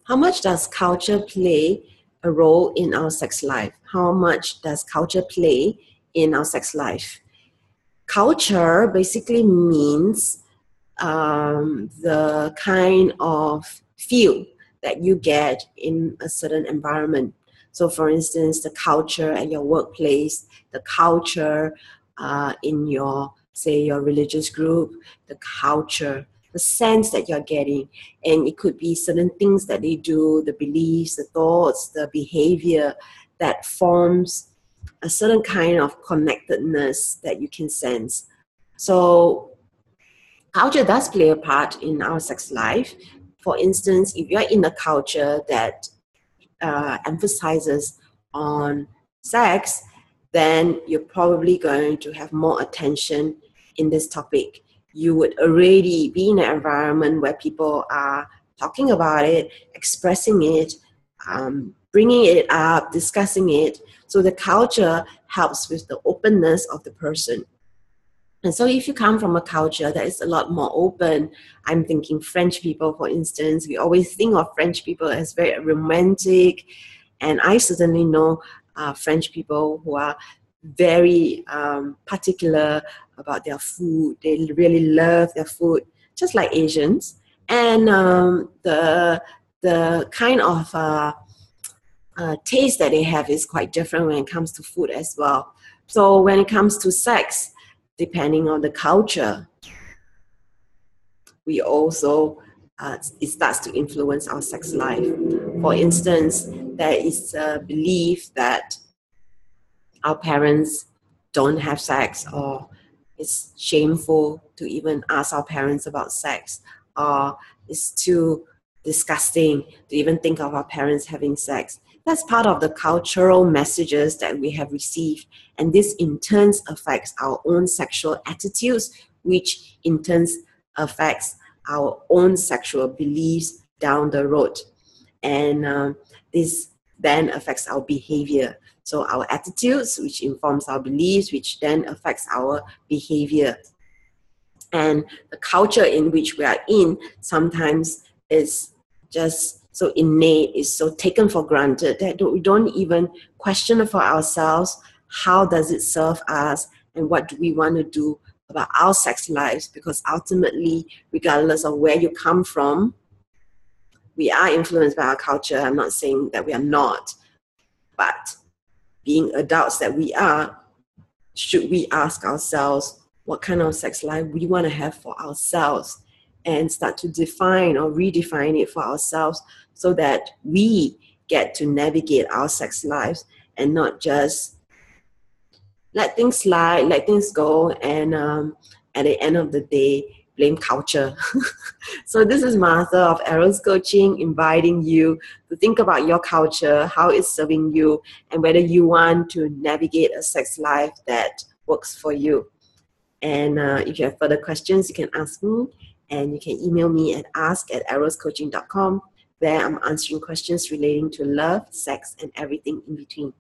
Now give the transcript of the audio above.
How much does culture play a role in our sex life? How much does culture play in our sex life? Culture basically means the kind of feel that you get in a certain environment. So for instance, the culture at your workplace, the culture in your, say, your religious group, the culture, the sense that you're getting. And it could be certain things that they do, the beliefs, the thoughts, the behavior that forms a certain kind of connectedness that you can sense. So culture does play a part in our sex life. For instance, if you're in a culture that emphasizes on sex, then you're probably going to have more attention in this topic. You would already be in an environment where people are talking about it, expressing it, bringing it up, discussing it. So the culture helps with the openness of the person. And so if you come from a culture that is a lot more open, I'm thinking French people, for instance, we always think of French people as very romantic. And I certainly know French people who are very particular about their food. They really love their food, just like Asians. And the kind of taste that they have is quite different when it comes to food as well. So when it comes to sex, depending on the culture, we also, it starts to influence our sex life. For instance, there is a belief that our parents don't have sex, or it's shameful to even ask our parents about sex, or it's too disgusting to even think of our parents having sex. That's part of the cultural messages that we have received. And this in turn affects our own sexual attitudes, which in turn affects our own sexual beliefs down the road. And this then affects our behavior. So our attitudes, which informs our beliefs, which then affects our behavior. And the culture in which we are in sometimes is just so innate, is so taken for granted that we don't even question for ourselves, how does it serve us and what do we want to do about our sex lives? Because ultimately, regardless of where you come from, we are influenced by our culture. I'm not saying that we are not, but being adults that we are, should we ask ourselves what kind of sex life we want to have for ourselves and start to define or redefine it for ourselves so that we get to navigate our sex lives and not just let things slide, let things go, and at the end of the day, blame culture. So this is Martha of Eros Coaching, inviting you to think about your culture, how it's serving you, and whether you want to navigate a sex life that works for you. And if you have further questions, you can ask me, and you can email me at ask@eroscoaching.com, where I'm answering questions relating to love, sex, and everything in between.